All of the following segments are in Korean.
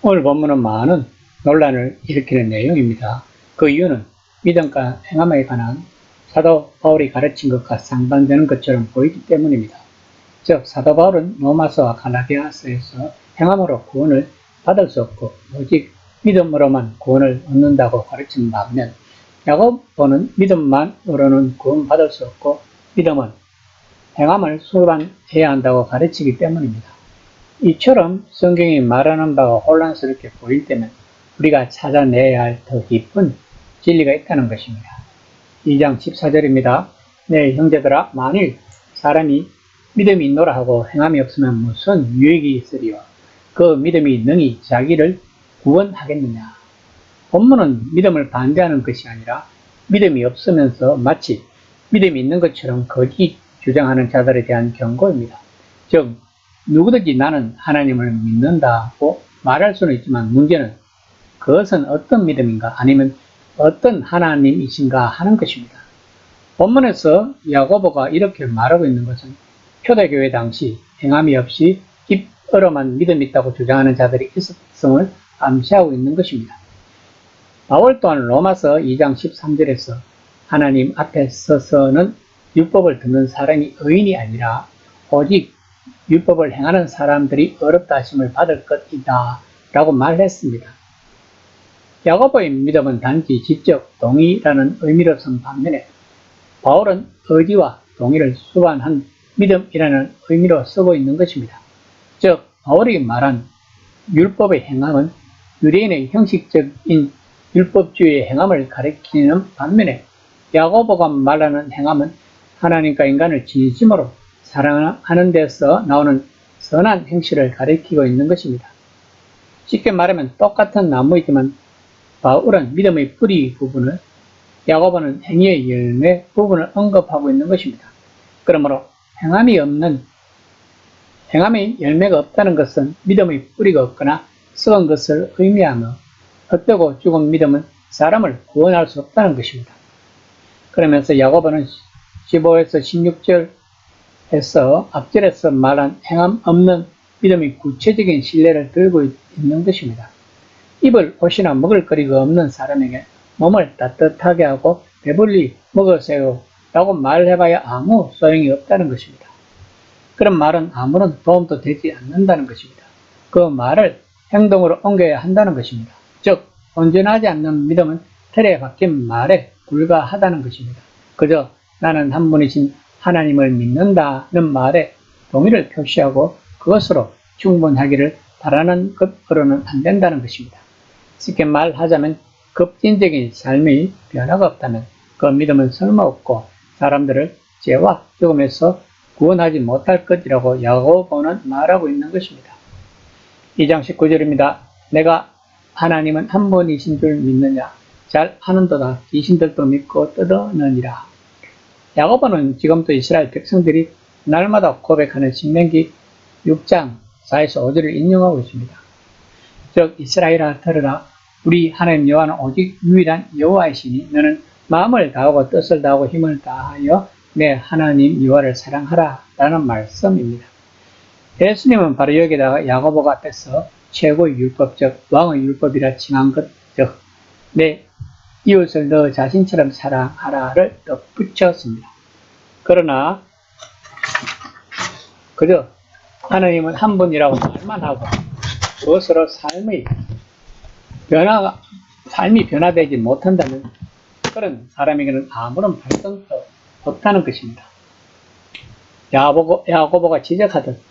오늘 본문은 많은 논란을 일으키는 내용입니다. 그 이유는 믿음과 행함에 관한 사도 바울이 가르친 것과 상반되는 것처럼 보이기 때문입니다. 즉 사도 바울은 로마서와 갈라디아서에서 행함으로 구원을 받을 수 없고 오직 믿음으로만 구원을 얻는다고 가르친 반면 야고보는 믿음만으로는 구원받을 수 없고 믿음은 행함을 수반해야 한다고 가르치기 때문입니다. 이처럼 성경이 말하는 바가 혼란스럽게 보일 때면 우리가 찾아내야 할 더 깊은 진리가 있다는 것입니다. 2장 14절입니다. 네, 형제들아, 만일 사람이 믿음이 있노라 하고 행함이 없으면 무슨 유익이 있으리요? 그 믿음이 능히 자기를 구원하겠느냐? 본문은 믿음을 반대하는 것이 아니라 믿음이 없으면서 마치 믿음이 있는 것처럼 거짓 주장하는 자들에 대한 경고입니다. 즉 누구든지 나는 하나님을 믿는다고 말할 수는 있지만 문제는 그것은 어떤 믿음인가 아니면 어떤 하나님이신가 하는 것입니다. 본문에서 야고보가 이렇게 말하고 있는 것은 초대교회 당시 행함이 없이 입으로만 믿음이 있다고 주장하는 자들이 있었음을 암시하고 있는 것입니다. 바울 또한 로마서 2장 13절에서 하나님 앞에 서서는 율법을 듣는 사람이 의인이 아니라 오직 율법을 행하는 사람들이 어렵다 하심을 받을 것이다 라고 말했습니다. 야고보의 믿음은 단지 지적 동의라는 의미로 쓴 반면에 바울은 의지와 동의를 수반한 믿음이라는 의미로 쓰고 있는 것입니다. 즉 바울이 말한 율법의 행함은 유대인의 형식적인 율법주의의 행함을 가리키는 반면에 야고보가 말하는 행함은 하나님과 인간을 진심으로 사랑하는 데서 나오는 선한 행실을 가리키고 있는 것입니다. 쉽게 말하면 똑같은 나무이지만 바울은 믿음의 뿌리 부분을, 야고보는 행위의 열매 부분을 언급하고 있는 것입니다. 그러므로 행함의 열매가 없다는 것은 믿음의 뿌리가 없거나 썩은 것을 의미하며 헛되고 죽은 믿음은 사람을 구원할 수 없다는 것입니다. 그러면서 야고보는 15에서 16절에서 앞절에서 말한 행함 없는 믿음의 구체적인 신뢰를 들고 있는 것입니다. 입을 옷이나 먹을 거리가 없는 사람에게 몸을 따뜻하게 하고 배불리 먹으세요 라고 말해봐야 아무 소용이 없다는 것입니다. 그런 말은 아무런 도움도 되지 않는다는 것입니다. 그 말을 행동으로 옮겨야 한다는 것입니다. 즉 온전하지 않는 믿음은 틀에 박힌 말에 불과하다는 것입니다. 그저 나는 한 분이신 하나님을 믿는다는 말에 동의를 표시하고 그것으로 충분하기를 바라는 것으로는 안 된다는 것입니다. 쉽게 말하자면 급진적인 삶의 변화가 없다면 그 믿음은 쓸모없고 사람들을 죄와 죽음에서 구원하지 못할 것이라고 야고보는 말하고 있는 것입니다. 2장 19절입니다. 내가 하나님은 한 분이신 줄 믿느냐? 잘 아는도다. 귀신들도 믿고 떠드느니라. 야고보는 지금도 이스라엘 백성들이 날마다 고백하는 신명기 6장 4에서 5절을 인용하고 있습니다. 즉 이스라엘아 들으라. 우리 하나님 여호와는 오직 유일한 여호와이시니 너는 마음을 다하고 뜻을 다하고 힘을 다하여 내 하나님 여호와를 사랑하라 라는 말씀입니다. 예수님은 바로 여기다가 야고보가 앞에서 최고의 율법, 즉 왕의 율법이라 칭한 것, 즉 내 이웃을 너 자신처럼 사랑하라를 덧붙였습니다. 그러나 그저 하나님은 한 분이라고 말만 하고 그것으로 삶이 변화되지 못한다면 그런 사람에게는 아무런 발전도 없다는 것입니다. 야고보가 지적하듯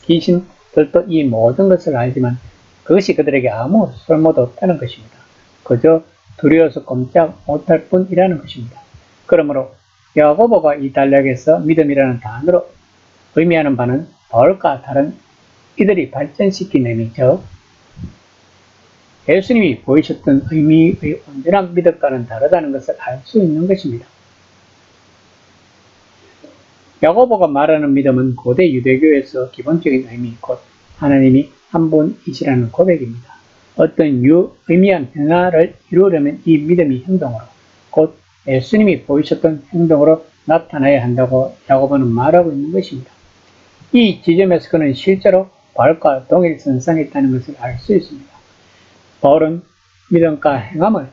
귀신들도 이 모든 것을 알지만 그것이 그들에게 아무 쓸모도 없다는 것입니다. 그저 두려워서 꼼짝 못할 뿐이라는 것입니다. 그러므로 야고보가 이 단락에서 믿음이라는 단어로 의미하는 바는 바울과 다른 이들이 발전시킨 의미, 즉 예수님이 보이셨던 의미의 온전한 믿음과는 다르다는 것을 알 수 있는 것입니다. 야고보가 말하는 믿음은 고대 유대교에서 기본적인 의미, 곧 하나님이 한 분이시라는 고백입니다. 어떤 유의미한 변화를 이루려면 이 믿음이 행동으로, 곧 예수님이 보이셨던 행동으로 나타나야 한다고 야고보는 말하고 있는 것입니다. 이 지점에서 그는 실제로 바울과 동일선상에 있다는 것을 알 수 있습니다. 바울은 믿음과 행함을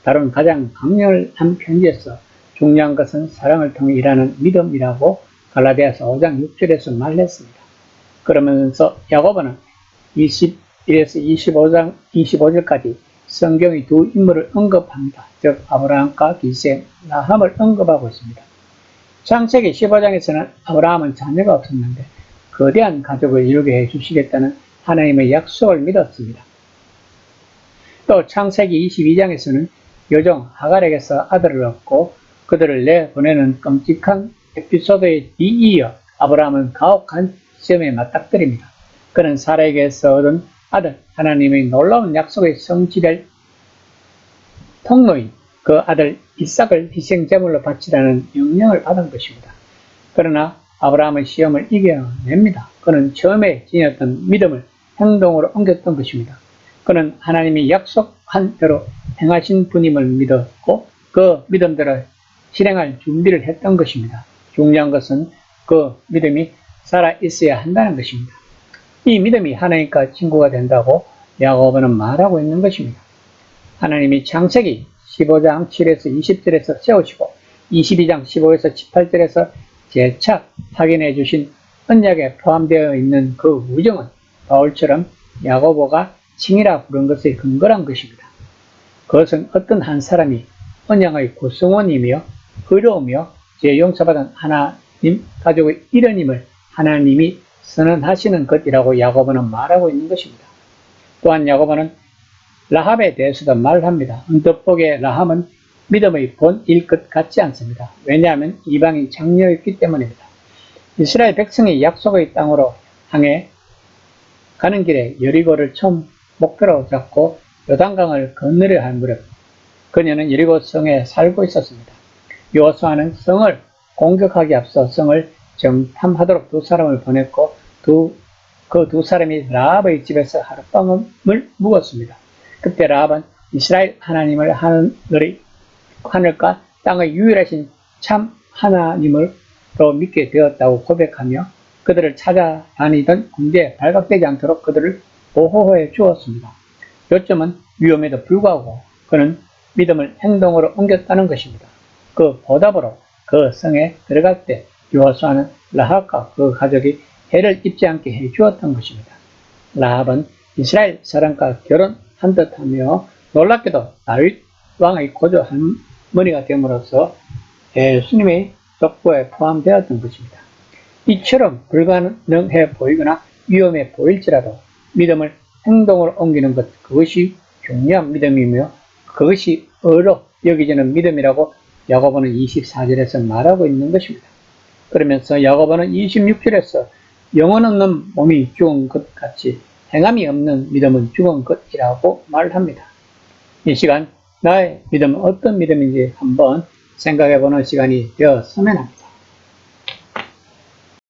다룬 가장 강렬한 편지에서 중요한 것은 사랑을 통해 일하는 믿음이라고 갈라디아서 5장 6절에서 말했습니다. 그러면서 야고보는 21에서 25절까지 성경의 두 인물을 언급합니다. 즉 아브라함과 기생 라함을 언급하고 있습니다. 창세기 15장에서는 아브라함은 자녀가 없었는데 거대한 가족을 이루게 해주시겠다는 하나님의 약속을 믿었습니다. 또 창세기 22장에서는 요정 하갈에게서 아들을 얻고 그들을 내보내는 끔찍한 에피소드에 뒤이어 아브라함은 가혹한 시험에 맞닥뜨립니다. 그는 사라에게서 얻은 아들 하나님의 놀라운 약속의 성취될 통로인 그 아들 이삭을 희생제물로 바치라는 명령을 받은 것입니다. 그러나 아브라함은 시험을 이겨냅니다. 그는 처음에 지녔던 믿음을 행동으로 옮겼던 것입니다. 그는 하나님이 약속한 대로 행하신 분임을 믿었고 그 믿음대로 실행할 준비를 했던 것입니다. 중요한 것은 그 믿음이 살아 있어야 한다는 것입니다. 이 믿음이 하나님과 친구가 된다고 야고보는 말하고 있는 것입니다. 하나님이 창세기 15장 7에서 20절에서 세우시고 22장 15에서 18절에서 재차 확인해 주신 언약에 포함되어 있는 그 우정은 바울처럼 야고보가 칭이라 부른 것의 근거란 것입니다. 그것은 어떤 한 사람이 언약의 구성원이며 의로우며 죄 용서받은 하나님 가족의 일원임을 하나님이 선언하시는 것이라고 야고보는 말하고 있는 것입니다. 또한 야고보는 라합에 대해서도 말합니다. 언뜻 보기에 라합은 믿음의 본일 것 같지 않습니다. 왜냐하면 이방인 장녀였기 때문입니다. 이스라엘 백성이 약속의 땅으로 향해 가는 길에 여리고를 처음 목표로 잡고 요단강을 건너려 할 무렵 그녀는 여리고 성에 살고 있었습니다. 여호수아는 성을 공격하기 앞서 성을 정탐하도록 두 사람을 보냈고 그 두 사람이 라합의 집에서 하룻밤을 묵었습니다. 그때 라합은 이스라엘 하나님을 하늘과 땅의 유일하신 참 하나님으로 믿게 되었다고 고백하며 그들을 찾아다니던 군대에 발각되지 않도록 그들을 보호해 주었습니다. 요점은 위험에도 불구하고 그는 믿음을 행동으로 옮겼다는 것입니다. 그 보답으로 그 성에 들어갈 때 여호수아는 라합과 그 가족이 해를 입지 않게 해주었던 것입니다. 라합은 이스라엘 사람과 결혼한 듯하며 놀랍게도 다윗 왕의 고조 할머니가 됨으로써 예수님의 족보에 포함되었던 것입니다. 이처럼 불가능해 보이거나 위험해 보일지라도 믿음을 행동으로 옮기는 것, 그것이 중요한 믿음이며 그것이 의로 여기지는 믿음이라고 야고보는 24절에서 말하고 있는 것입니다. 그러면서 야고보는 26절에서 영혼 없는 몸이 죽은 것 같이 행함이 없는 믿음은 죽은 것이라고 말합니다. 이 시간 나의 믿음은 어떤 믿음인지 한번 생각해보는 시간이 되었으면 합니다.